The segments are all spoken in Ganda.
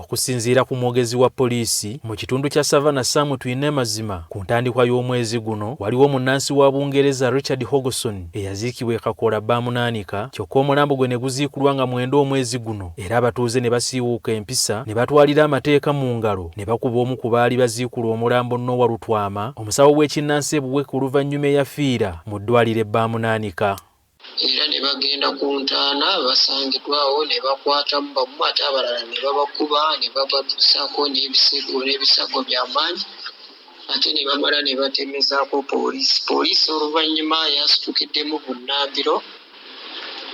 Okusinziira ku mwogezi wa poliisi mu kitundu kya Savannah Sam Twine mazima ku ntandikwa y'omwezi guno waliwo munnansi wa Bungereza Richard Hogson eyaziikibwa e Kakola Bamunaanika kyokka omulambo gwe ne guziikulwa nga 9 omwezi guno era abatuuze ne basiiwuuka empisa ne batwalira amateeka mu ngalo ne bakuba omu ku baali baziikula omulambo Noah Lutwama omusawo w'ekinnansi e Buweke oluvannyuma eyafiira mu ddwaliro e Bamunaanika. Era ne bagenda ku ntaana basangidwawo ne bakwatamu bamu ate abalala ne babakuba ne babatuusaako n'ebisago by'amaanyi ate ne bamala ne batemezaako poliisi oluvannyuma yasitukiddemu bunnambiro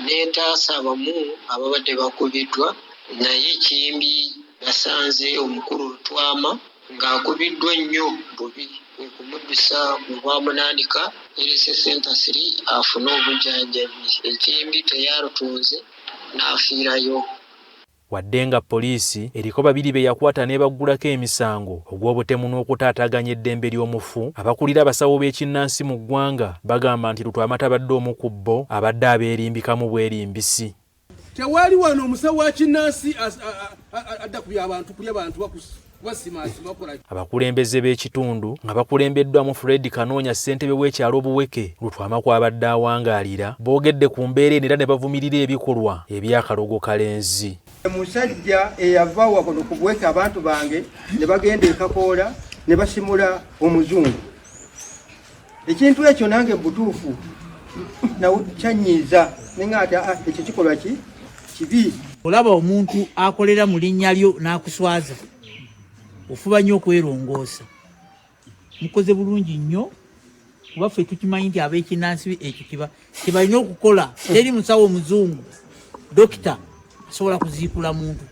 n'etaasa abamu ababadde bakubiddwa naye Kimbi yasanze omukulu Lutwama ng'akubiddwa nnyo bubi okumuddusa mu Bamunaanika Erese Center 3 afune obujjanjabi. Ekimbi teyalutunze n'afiirayo. Wadde nga poliisi eriko babiri be yakwata n'ebaggulako emisango ogw'obutemu n'okutaataaganya eddembe ly'omufu, abakulira abasawo b'ekinnansi mu ggwanga bagamba nti Lutwama tabadde omu ku bo abadde abeerimbikamu bwerimbisi. Tewali wano omusawo wa kinnansi adda kulya abantu bakusi. Abakulembeze b'ekitundu nga bakulembeddwamu Fred Kanoonya ssentebe w'ekyalo Buweke Lutwama kw'abadde awangaalira boogedde ku mbeera era ne bavumirira ebikolwa eby'akalogo kalenzi. Musajja eyava wakono ku Buweke abantu bange ne bagenda e Kakola ne basimula omuzungu. Ekintu ekyo nange butuufu kyanyiiza nenga ati ekyo kikolwa kibi. Olaba omuntu akolera mu linnya lyo n'akuswaza ofuba nnyo okwerongoosa. Mukoze bulungi nnyo kuba ffe tukimanyi nti ab'ekinnansi ekyo kibalina okukola. Teri musawo omuzungu dokita asobola kuziikula muntu.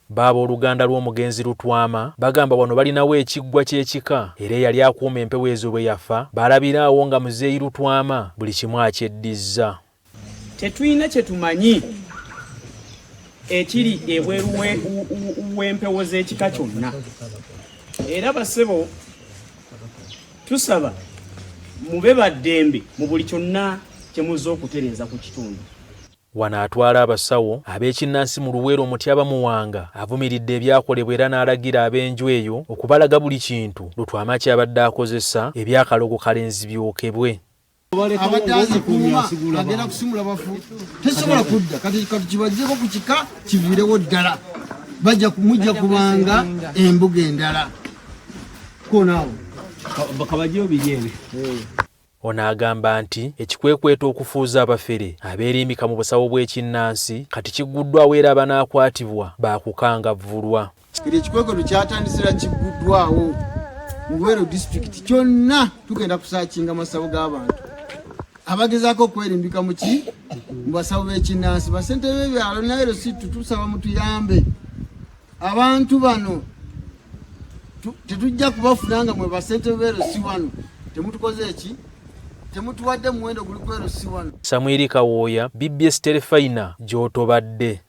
Baaba oluganda lw'omugenzi Lutwama bagamba wano balinawo ekiggwa ky'ekika era yali akuuma empewo ezo bwe yafa balabiraawo nga muzeeyi Lutwama buli kimu akyeddizza. Tetulina kye tumanyi ekiri ebweru w'empewo z'ekika kyonna. Era basebo tusaba mube baddembe mu buli kyonna kye muzza okutereeza ku kitundu. Wano atwala abasawo ab'ekinnansi mu Luweero Omutyaba Muwanga avumiridde ebyakolebwa era n'alagira ab'enju eyo okubalaga buli kintu Lutwama kyabadde akozesa ebyakalogo kalenzi byokebwe. Abadazi kuuma agenda kusimula bafu tesobola kudda kati kibajjeko ku kika kivirewo ddala bajja kumujja kubanga embuga endala konaawo bakabajjo bijene. Ono agamba nti ekikwekweto okufuuza abafere abeerimbika mu busawo bw'ekinnansi kati kiguddwawo era abanaakwatibwa baakukangavvulwa. Ekikweketo kyatandisira kiguddwawo mu Luweero district kyonna tugenda kusaakinga amasawo g'abantu abagezaako okwerimbika mu basawo b'ekinnansi. Basente b'ebyalo nayo si tusaba mutuyambe abantu bano tetujja kubafuna nga mwe basente b'ebyalo si wano temutukoze eki temutuwadde muwendo guli kwero si wano. Samuel Kawooya, BBS Terefayina gy'otobadde.